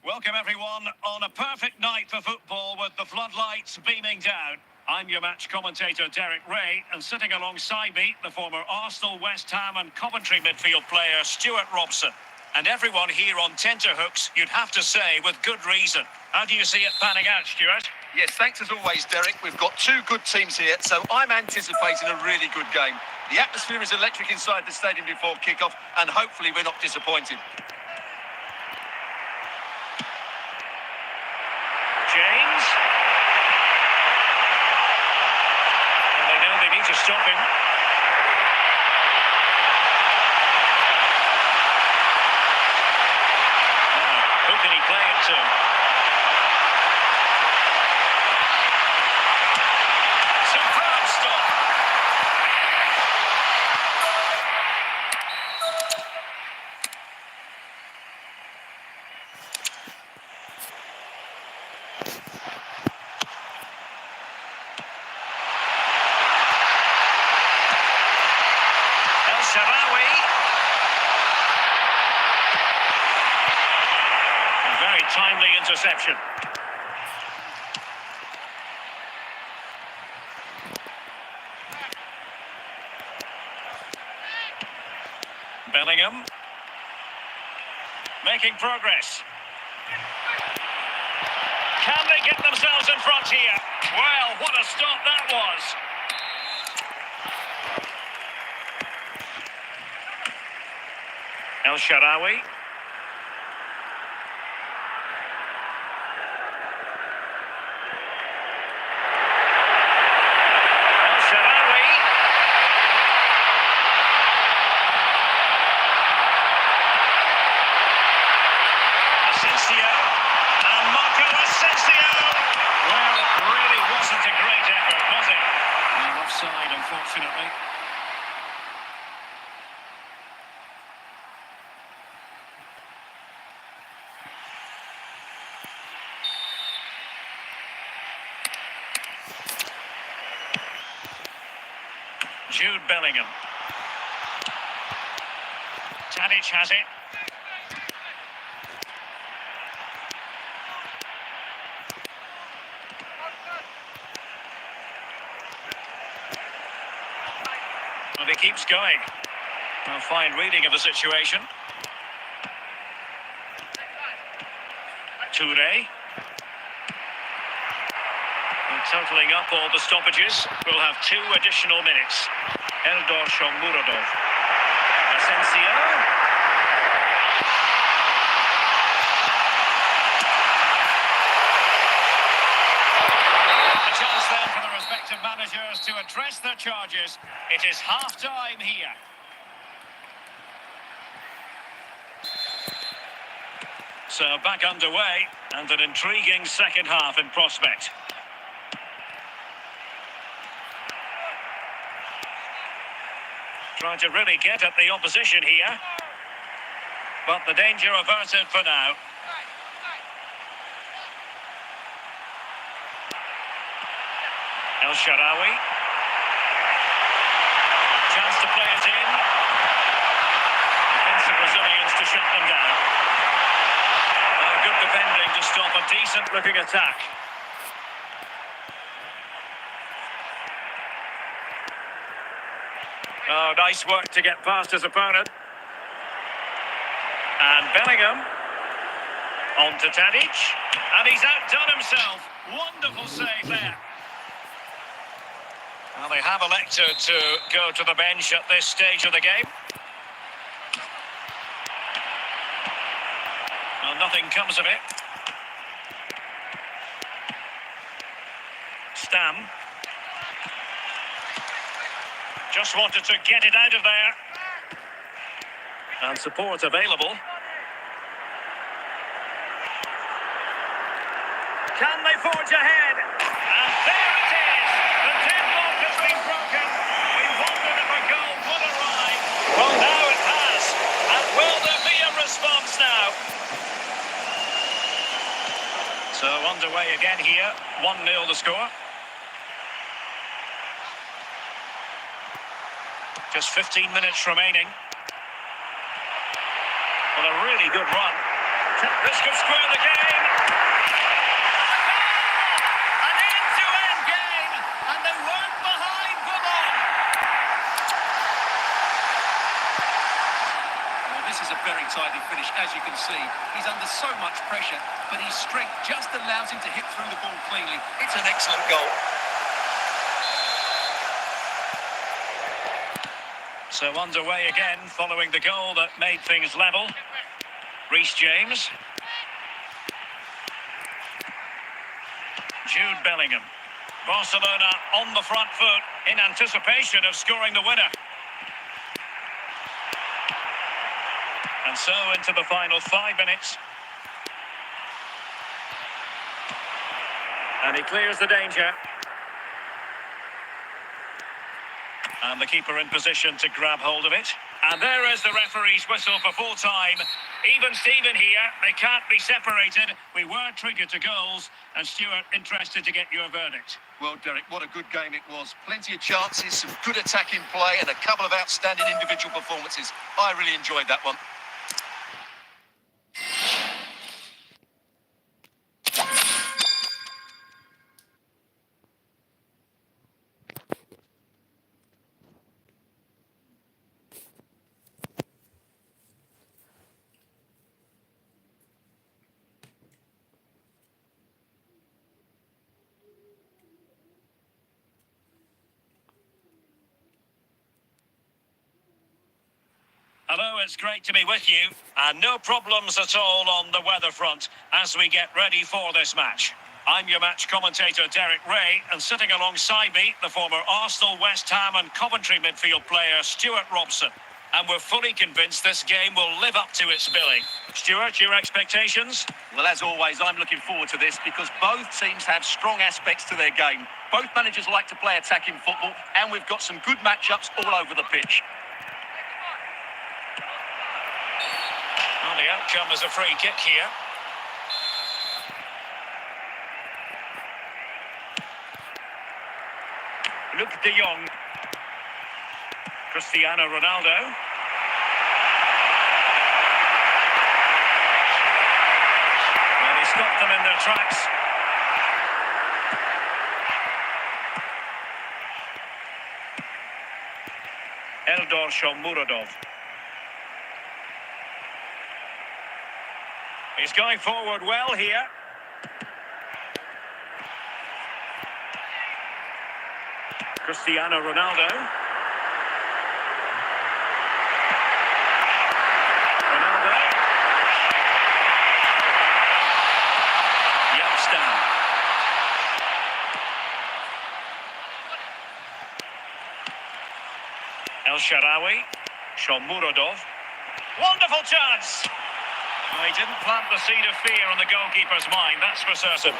Welcome everyone on a perfect night for football with the floodlights beaming down. I'm your match commentator Derek Ray, and sitting alongside me, the former Arsenal, West Ham and Coventry midfield player Stuart Robson. And everyone here on tenterhooks, you'd have to say, with good reason. How do you see it panning out, Stuart? Yes, thanks as always, Derek. We've got two good teams here, so I'm anticipating a really good game. The atmosphere is electric inside the stadium before kick-off, and hopefully we're not disappointed. James. And they know they need to stop him. Now, who can he play it to? Superb stop. El Shaarawy. Very timely interception. Bellingham. Making progress. Can they get themselves in front here? Well, what a stop that was. El Shaarawy. El Shaarawy. Asensio. And Marco Asensio. Well, it really wasn't a great effort, was it? And offside, unfortunately. Jude Bellingham. Tadic has it. And he keeps going. A fine reading of the situation. Toure. And totalling up all the stoppages, we'll have 2 additional minutes. Eldor Shomurodov. Asensio. A chance then for the respective managers to address their charges. It is half-time here. So back underway, and an intriguing second half in prospect. Trying to really get at the opposition here. But the danger averted for now. El Shaarawy. Chance to play it in. Defensive Brazilians to shut them down. Good defending to stop a decent-looking attack. Oh, nice work to get past his opponent. And Bellingham. On to Tadic. And he's outdone himself. Wonderful save there. Well, they have elected to go to the bench at this stage of the game. Well, nothing comes of it. Stam. Just wanted to get it out of there. And support available. Can they forge ahead? And there it is! The deadlock has been broken. We wondered if a goal would arrive. Well, now it has. And will there be a response now? So underway again here. 1-0 the score. Just 15 minutes remaining. Well, a really good run. This could square the game. An end-to-end game, and they weren't behind for long. Well, this is a very tidy finish, as you can see. He's under so much pressure, but his strength just allows him to hit through the ball cleanly. It's an excellent goal. So underway again, following the goal that made things level. Reece James. Jude Bellingham. Barcelona on the front foot in anticipation of scoring the winner. And so into the final 5 minutes. And he clears the danger. And the keeper in position to grab hold of it. And there is the referee's whistle for full time. Even Steven here, they can't be separated. We were triggered to goals. And Stuart, interested to get your verdict. Well, Derek, what a good game it was. Plenty of chances, some good attacking play, and a couple of outstanding individual performances. I really enjoyed that one. Hello, it's great to be with you. And no problems at all on the weather front as we get ready for this match. I'm your match commentator, Derek Ray, and sitting alongside me, the former Arsenal, West Ham and Coventry midfield player, Stuart Robson. And we're fully convinced this game will live up to its billing. Stuart, your expectations? Well, as always, I'm looking forward to this because both teams have strong aspects to their game. Both managers like to play attacking football, and we've got some good matchups all over the pitch. Well, the outcome is a free kick here. Luke de Jong. Cristiano Ronaldo. Well, he stopped them in their tracks. Eldor Shomurodov. He's going forward well here. Cristiano Ronaldo. Ronaldo. Youngstown. El Shaarawy. Shomurodov. Wonderful chance! Well, he didn't plant the seed of fear on the goalkeeper's mind, that's for certain.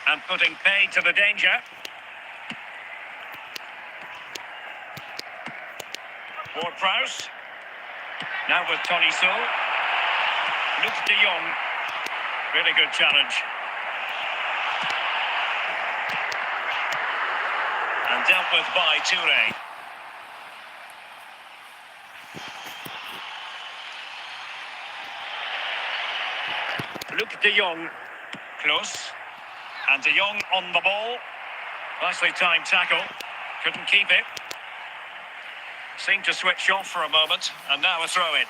And putting paid to the danger. Ward-Prowse. Now with Tolisso. Luke de Jong. Really good challenge. And dealt with by Toure. Luke de Jong. Close. And de Jong on the ball. Nicely timed tackle. Couldn't keep it. Seemed to switch off for a moment. And now a throw-in.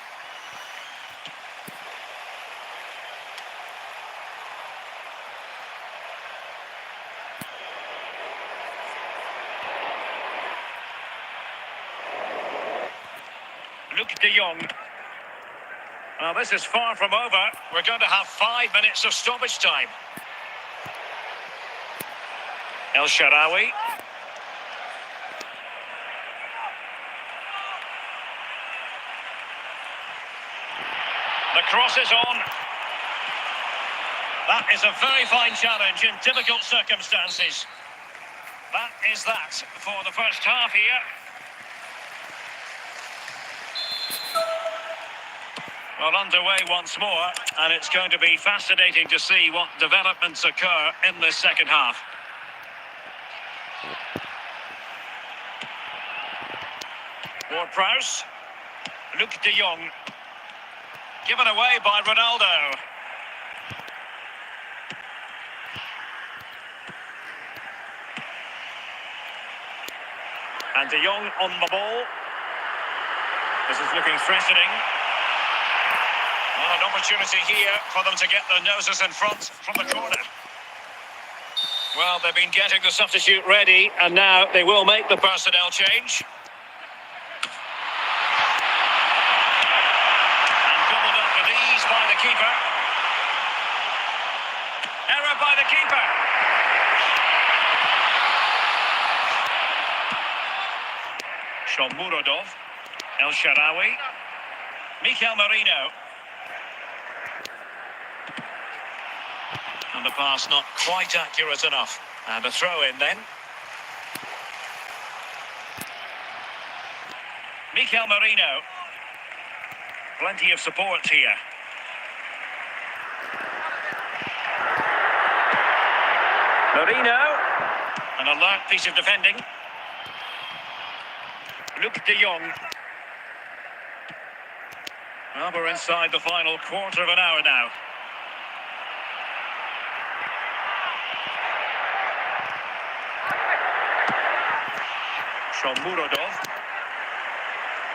Luke de Jong. Well, this is far from over. We're going to have 5 minutes of stoppage time. El Shaarawy. The cross is on. That is a very fine challenge in difficult circumstances. That is that for the first half here. Well, underway once more, and it's going to be fascinating to see what developments occur in this second half. Ward-Prowse. Luke de Jong. Given away by Ronaldo. And de Jong on the ball. This is looking threatening. Well, an opportunity here for them to get their noses in front from the corner. Well, they've been getting the substitute ready, and now they will make the personnel change. By the keeper. Error by the keeper. Shomurodov. El Shaarawy. Mikel Merino. And the pass not quite accurate enough. And a throw in then. Mikel Merino. Plenty of support here. Merino, an alert piece of defending. Luke de Jong. Well, we're inside the final quarter of an hour now. Shomurodov.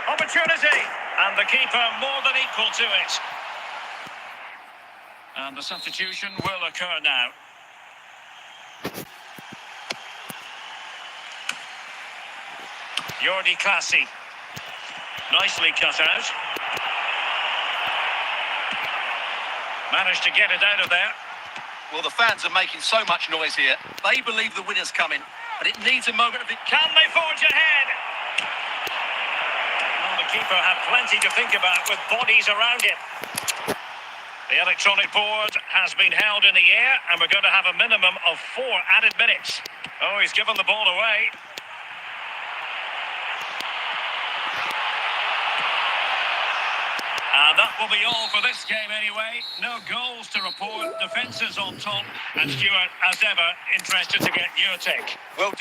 Opportunity! And the keeper more than equal to it. And the substitution will occur now. Jordi Classy. Nicely cut out. Managed to get it out of there. Well, the fans are making so much noise here. They believe the winner's coming, but it needs a moment of it. Can they forge ahead? Well, the keeper had plenty to think about with bodies around him. The electronic board has been held in the air, and we're going to have a minimum of 4 added minutes. Oh, he's given the ball away. And that will be all for this game anyway. No goals to report, defences on top. And Stuart, as ever, interested to get your take. Well,